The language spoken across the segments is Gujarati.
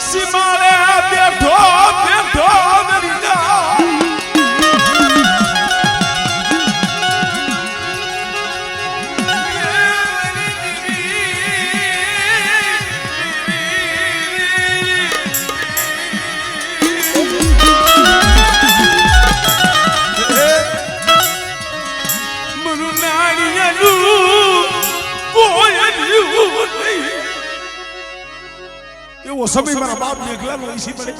સીમાડે બેઠો બેઠો મરી જા वो समय मेरा बाप निकला वो इसी बड़े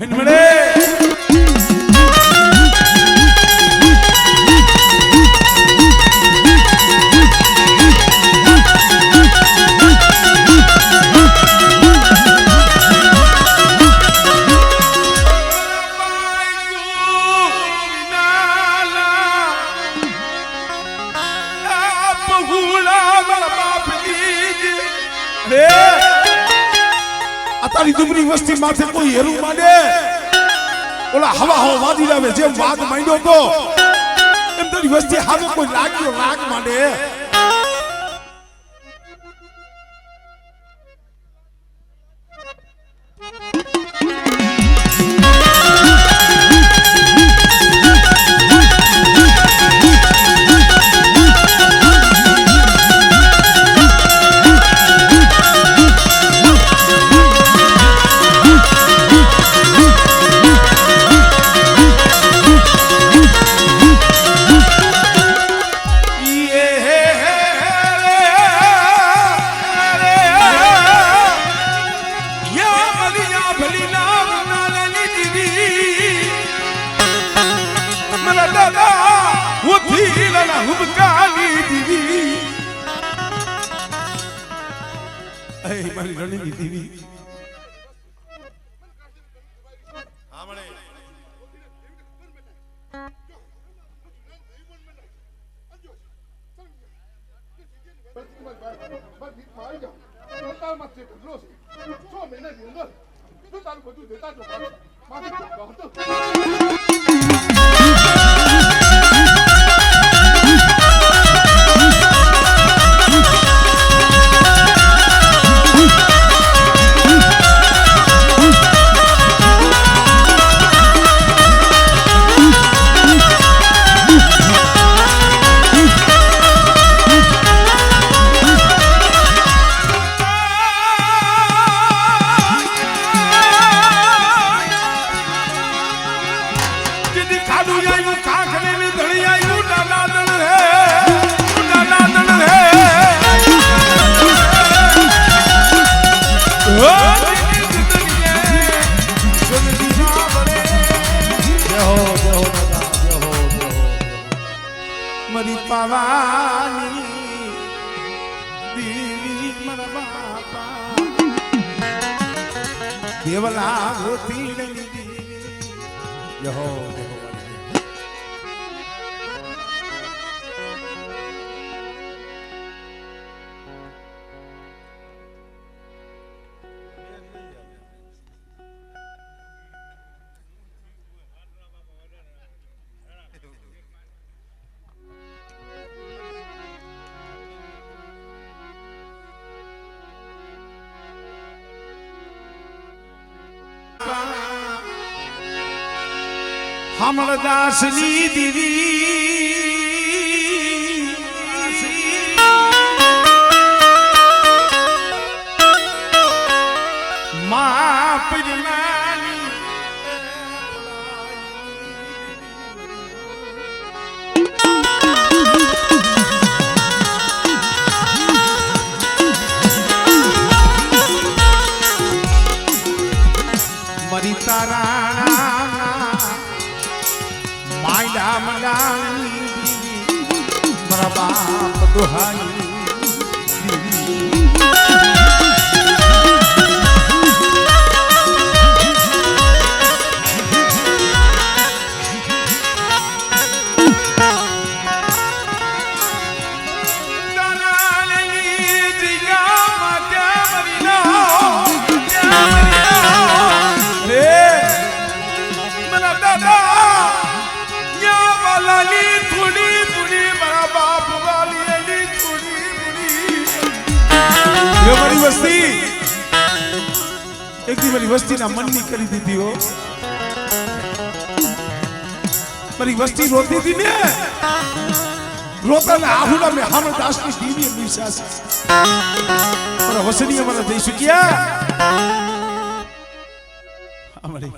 इनमें તારી દુબરી વસ્તી માથે કોઈ હેરું માંડે ઓલા હવા હવા વાદી લાવે જેમ વાદ માંડ્યો તો એમ તારી વસ્તી હામે કોઈ લાગ્યો લાગ માંડે મારી રણીની દેવી આમણે મરી પાવાની દેવી મારા બાપા દેવલા હોતી યહો हमर दासनी दीदी माँ पिरमानी मरी तारा मायला मंगानी मेरा बाप दुहाई Yeah! વસ્તી એક દી મારી વસ્તીના મનની કરી દીધી હો મારી વસ્તી રોતી હતી ને રોતાને આહુલા મેં હામે દાસની દીવી વિશ્વાસ મારા વસની અમારા જઈ શક્યા અમારી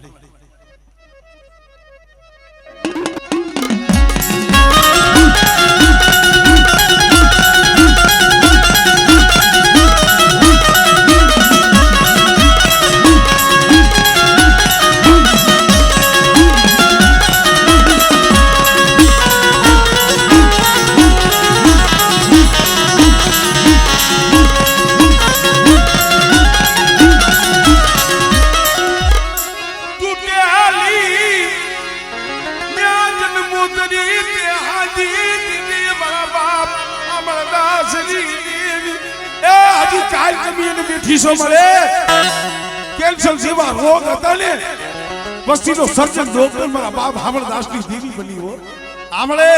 કેન્સર જેવા રોગ હતા ને વસ્તીનો સર્જન ડોક્ટર મારા બાપ હામળદાસની દેવી બની હો આમળે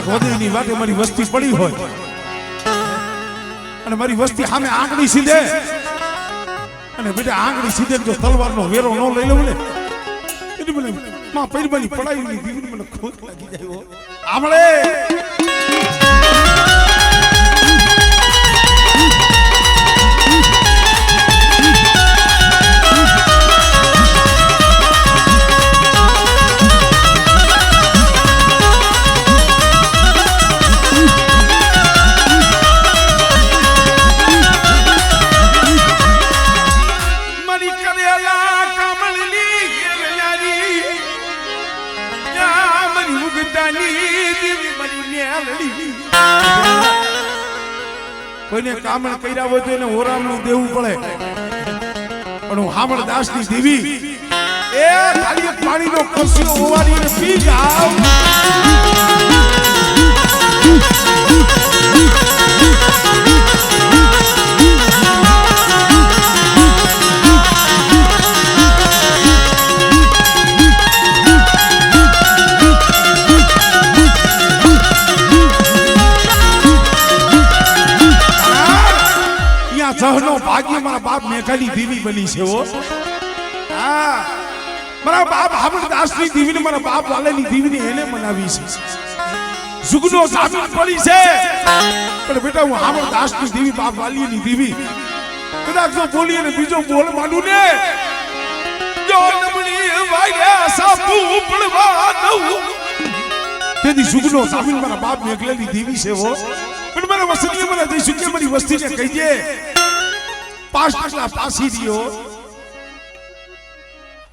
ગોદડીની વાતે મારી વસ્તી પડી હોય અને મારી વસ્તી સામે આંગળી સીધે અને બેટા આંગળી સીધે જો તલવારનો વેરો ન લઈ લઉં ને એટલે મને માં પૈરબાની પડાઈની દીકરી મને ખોટ લાગી જાય આમળે કોઈને કામણ કર્યા હોય તો એને ઓરામણું દેવું પડે પણ હું હામળદાસની દેવી એ ખાલી પાણીનો કલસીઓ ઓવારીને પી જાવ સહનો ભાગ્ય મારા બાપ મેઘાની દેવી બની છે હો હા મારા બાપ હામળદાસની દેવીને મારા બાપ વાલેની દેવીને એને મનાવી છે સુગનો જામીન પડી છે પણ બેટા હું હામળદાસની દેવી બાપ વાલીની દેવી કદાચ જો બોલી અને બીજો બોલ માંડું ને જો નમણી વાગ્યા સાપુ પડવા દઉં તેથી સુગનો જામીન મારા બાપ મેઘલાની દેવી છે હો પણ મારા વસની મને જઈ સુકે મારી વસ્તીને કહીજે 5 ટકલા પાસી દિયો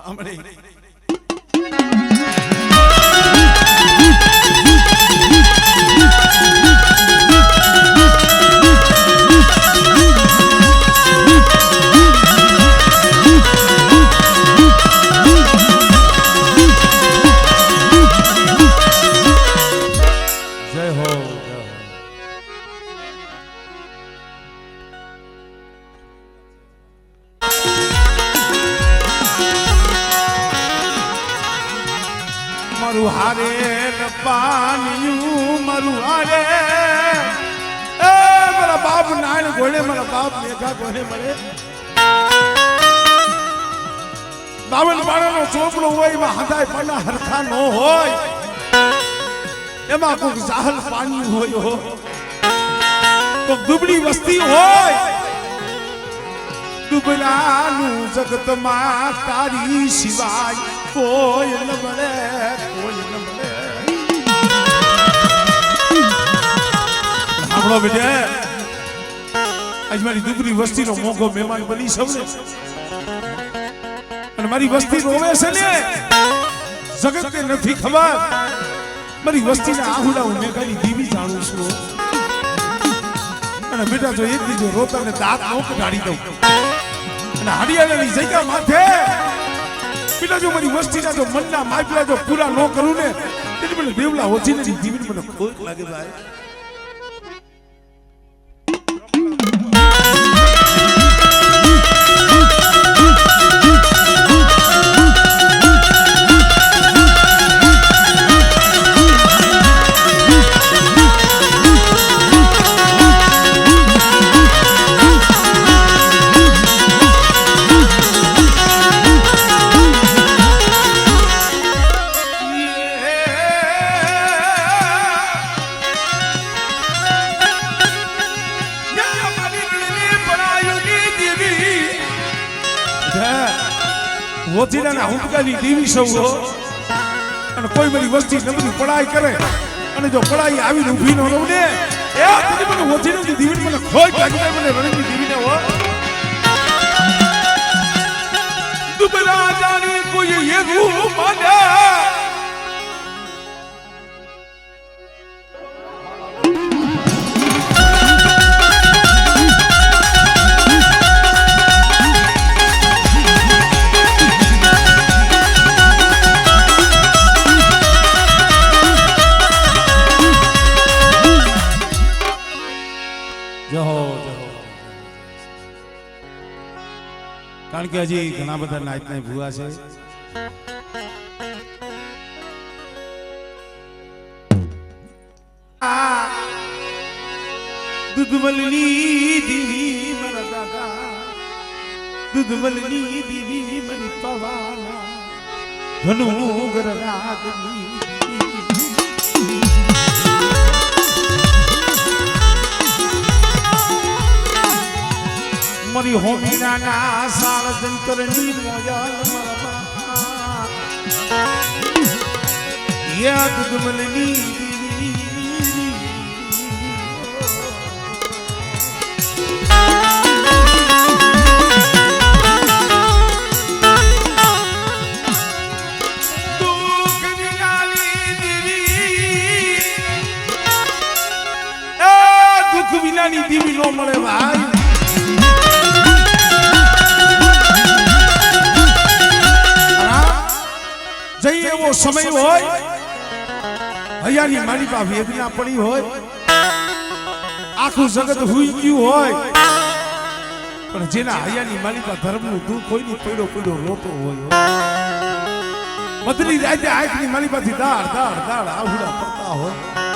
હમણે હારે પાણીયું મારું હારે એ મારા બાપ નાણ ગોળે મારા બાપ મેઘા ગોળે મળે 52 પાણાનો ચોપડો હોય એમાં હંધાય પાણા હરખા નો હોય એમાં કોઈક જાહલ પાણી હોય હો કોઈક દુબળી વસ્તી હોય દુબળાનું જગતમાં તારી સિવાય કોઈ ન મળે કોઈ ન મળે આપણો બેટે આજ મારી દુબળી વસ્તીનો મોંઘો મહેમાન બની સૌને અને મારી વસ્તી રોવે છે ને જગતને નથી ખબર મારી વસ્તીના આહુડા હું મેઘાની દેવી જાણું છું અને બેટા જો એક દીજો રોતાને દાંત નો કઢાડી દઉં અને હરિયાણાની જગ્યા માથે બેટા જો મારી વસ્તીના જો મનના માપલા જો પૂરા ન કરું ને એટલે મને દેવલા ઓછીને જીવન મને ખોટ લાગે ભાઈ વોજીના હુંકાની દેવી સૌ અને કોઈ મારી વસ્તી નબળી પડાઈ કરે અને જો પડાઈ આવીને ઊભી ન રહું ને એ તને મને વોજીની દેવીને મને ખોટ લાગી જાય મને રણની દેવીને હો દુબળા જાણી કોઈ એ રૂપ માને કારણ કે હજી ઘણા બધા નાચના ભૂવા છે દૂધમલની દેવી મારા દાદા દૂધમલની દેવી મારી પવાના ધનુગર રાગની મારી હોમીના ના સાળ જંતરની મોજાલ મારા યાદ દુમલની દુઃખ વિનાની દેવી નો મળે ભાઈ જઈ એવો સમય હોય હૈયાની મારી પા વેદના પડી હોય આખું જગત હુઈ ગયું હોય પણ જેના હૈયાની મારી પા ધર્મનું દુઃખ હોય ને પડ્યો પડ્યો રોતો હોય બદલી રાતે આંખની મારી પાથી દાળ દાળ દાળ આહુડા પડતા હોય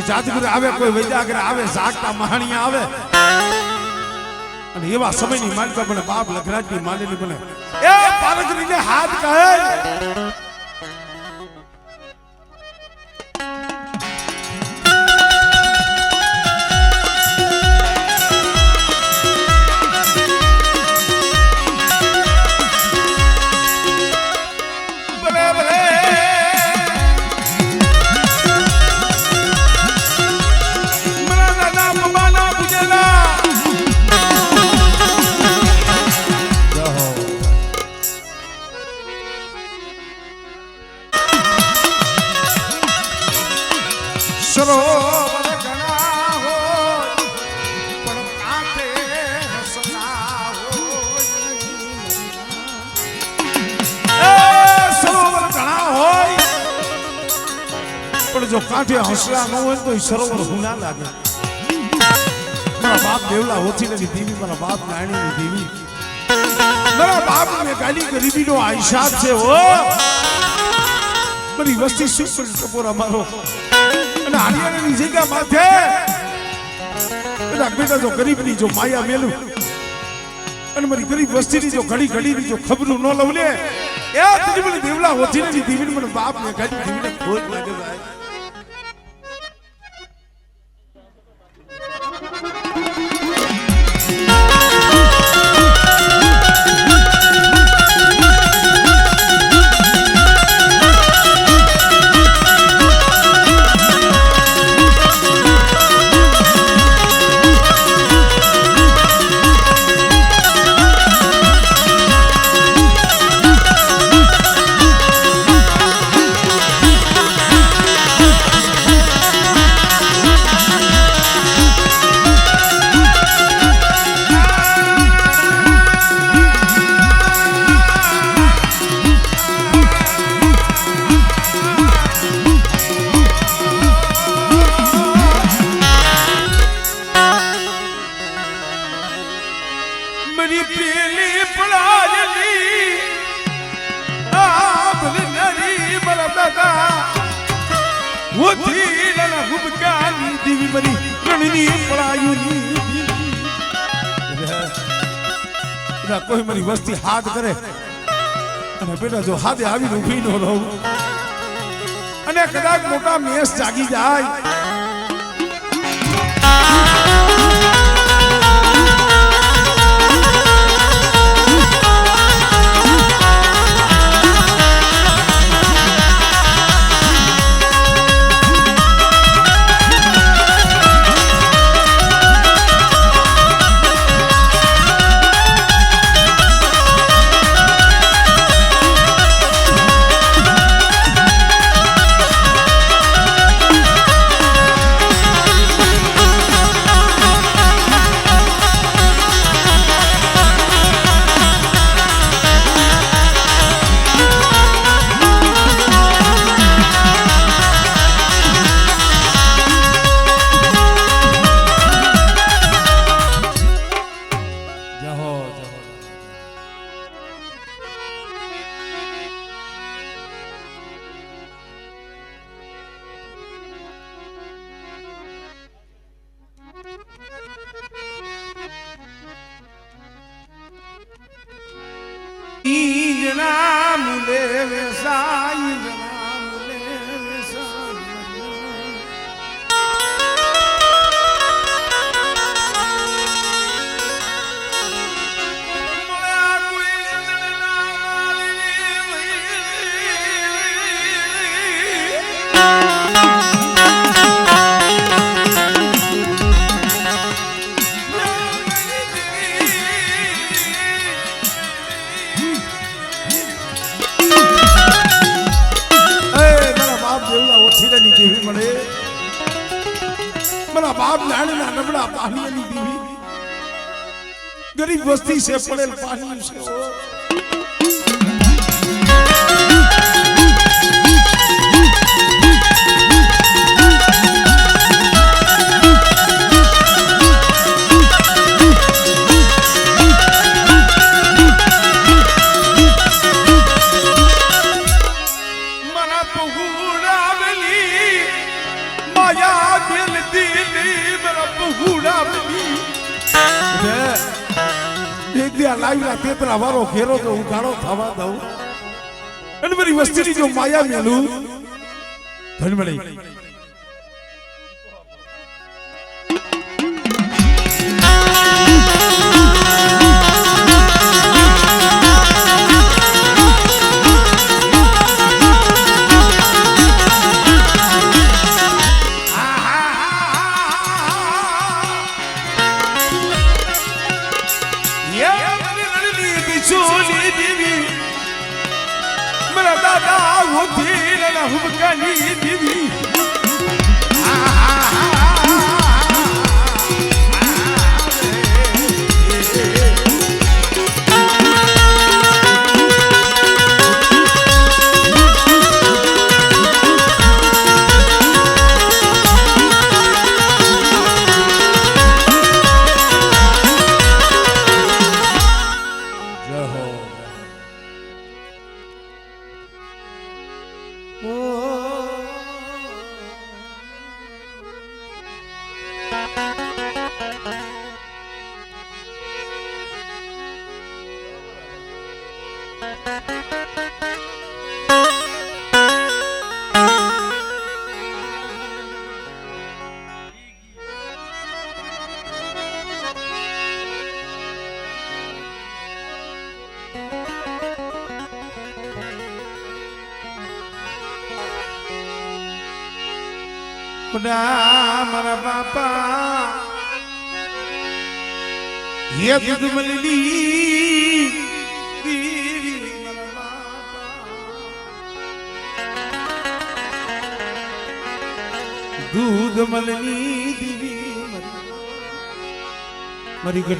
જાદગર આવે કોઈ વૈજાગર આવે જાગતા મહાણિયા આવે અને એવા સમયની માલિકા બને બાપ લખરાજની માલેની બને એ પારગરીને હાથ કહે સરોવર ઘણા હોય પણ કાંઠે હસના હોય સરોવર ઘણા હોય પણ જો કાંઠે હસલા ન હોય તો સરોવર હુના લાગે મારા બાપ દેવલા ઓછીની દેવી મારા બાપ નાણીની દેવી મારા બાપ ને ગાલી ગરીબીનો આ હિસાબ છે હો મારી વસ્તી સુપર ટપોરા મારો હરિયાણાની જગ્યા માથે બેટા જો ગરીબની જો માયા મેલું અને મારી ગરીબ વસ્તીની જો ઘડી ઘડીની જો ખબરું ન લઉં ને એ તને મને દેવલા ઓછીની દેવીને મને બાપ ને ગાડી દેવીને ખોટ લાગે ભાઈ હુબકાની દીવી બની રણની પળાયુની કોઈ મારી વસ્તી હાથ કરે અને બેટા જો હાથે આવીને ઊભી ન રહું અને કદાચ મોટા મેસ જાગી જાય ઈજના મુલે વેસાઈ ઈજના મુલે વેસાઈ મળ્યા કોઈ જણના દેવી મળે મારા બાપ નાના નબળા પાણીની દેવી ગરીબ વસ્તી છે પડેલ પાણી છે પેપર વાળો ઘેરો તો ઉઘાડો થવા દઉં અને મારી વસ્તીની જો માયા મેલું ધનમળી હુબકાની દીવી મારા બાપા ये दूध मलनी दूध मलनी दीवी मरी